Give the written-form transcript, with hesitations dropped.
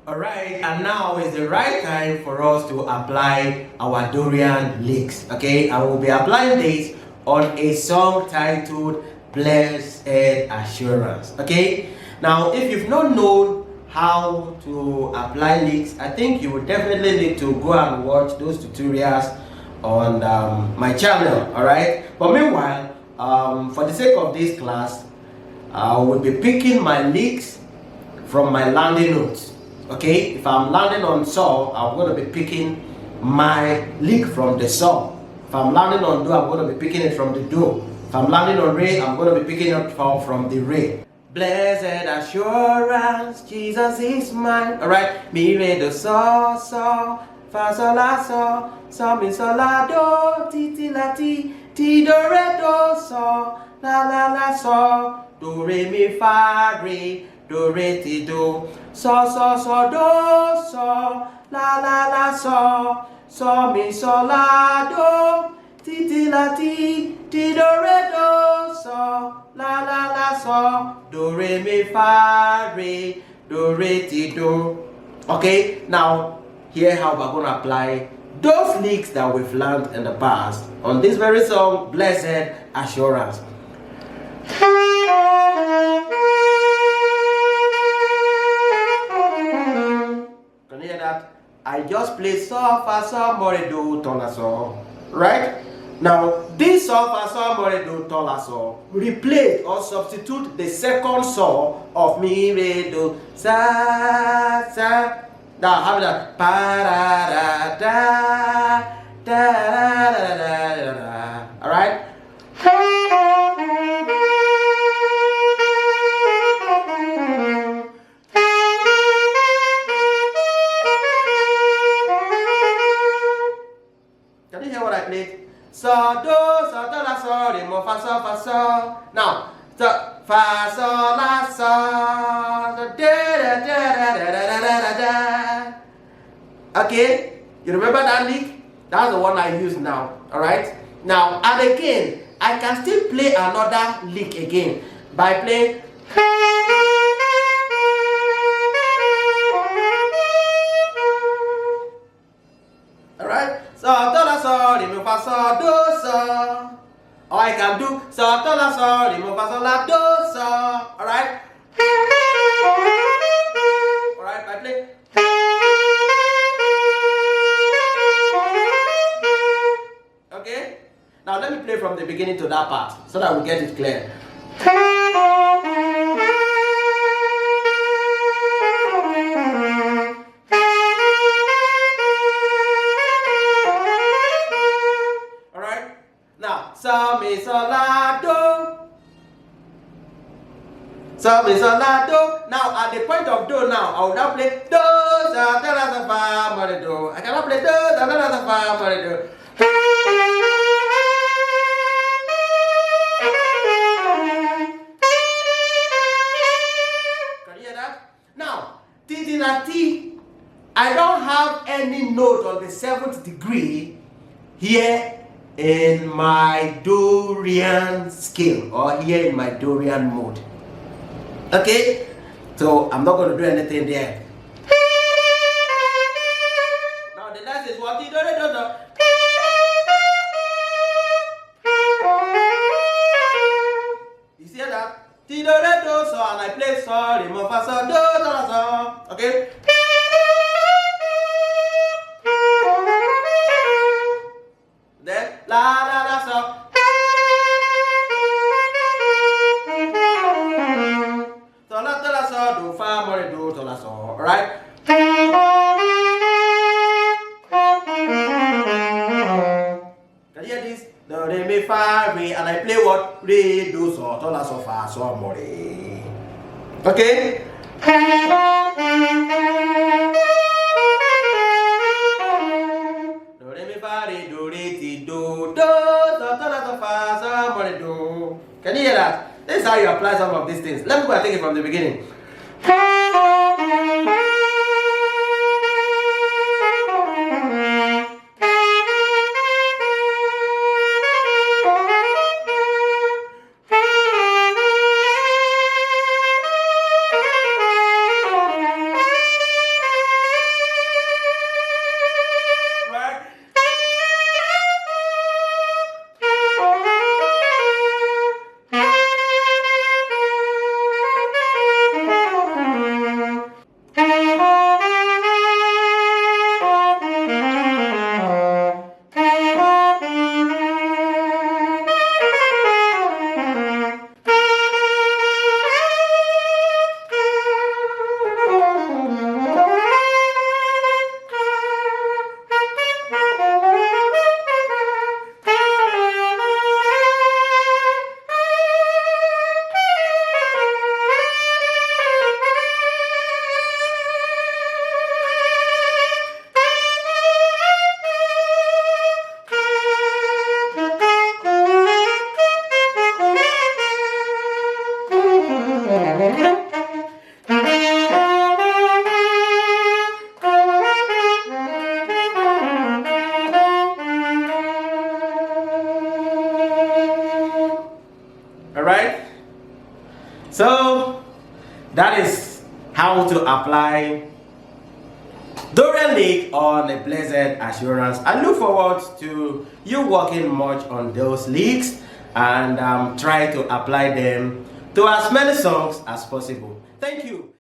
Alright, and now is the right time for us to apply our Dorian Licks. Okay, I will be applying this on a song titled Blessed Assurance. Okay, now if you've not known how to apply licks, I think you would definitely need to go and watch those tutorials on my channel. Alright, but meanwhile, for the sake of this class, I will be picking my licks from my landing notes. Okay, if I'm landing on saw, I'm going to be picking my lick from the saw. If I'm landing on do, I'm going to be picking it from the do. If I'm landing on re, I'm going to be picking it from the re. Blessed assurance, Jesus is mine. Alright, mi re do so fa sol la so mi sol la do ti la ti do re do so la so do re mi fa re do re ti do so do so la so mi sol la do ti la ti do re do so la so do re mi fa re do re ti do. Okay, now here how we're going to apply those licks that we've learned in the past on this very song, Blessed Assurance. Can you hear that? I just played so fa so more do ton la so, right? Now this so fa so more do ton la so replace or substitute the second saw of mi re do sa. Now how that pa da da. All right. Can you hear what I played? So do la so re mo fa so. Now so fa so la so da. Okay, you remember that lick? That's the one I use now. All right. Now and again, I can still play another lick again by playing. All right. So do la so re mi fa so do so. Or I can do so do la so re mi fa so la do so. All right. All right. I play. Okay. Now let me play from the beginning to that part so that we get it clear. Alright? Now, so mi so la do. So mi so la do. Now at the point of do now, I will now play do sa da la sa fa mo re do. I cannot play do sa da la sa fa mo re do. I don't have any note on the 7th degree here in my Dorian scale or here in my Dorian mode. Okay, so I'm not going to do anything there. Now the next is what you do. You see that? Ti do re do so and I play so re mo fa so do la so. Okay. Then la so. So la so do fa mo re do la so. All right. Can you hear this? Do re mi fa re and I play what? Re do so la so fa so mo re. Okay. Do re mi fa re do re ti do so la so fa so mo re do. Can you hear that? This is how you apply some of these things. Let me go and take it from the beginning. Alright? So that is how to apply Dorian Licks on a Blessed Assurance. I look forward to you working much on those licks and try to apply them to as many songs as possible. Thank you.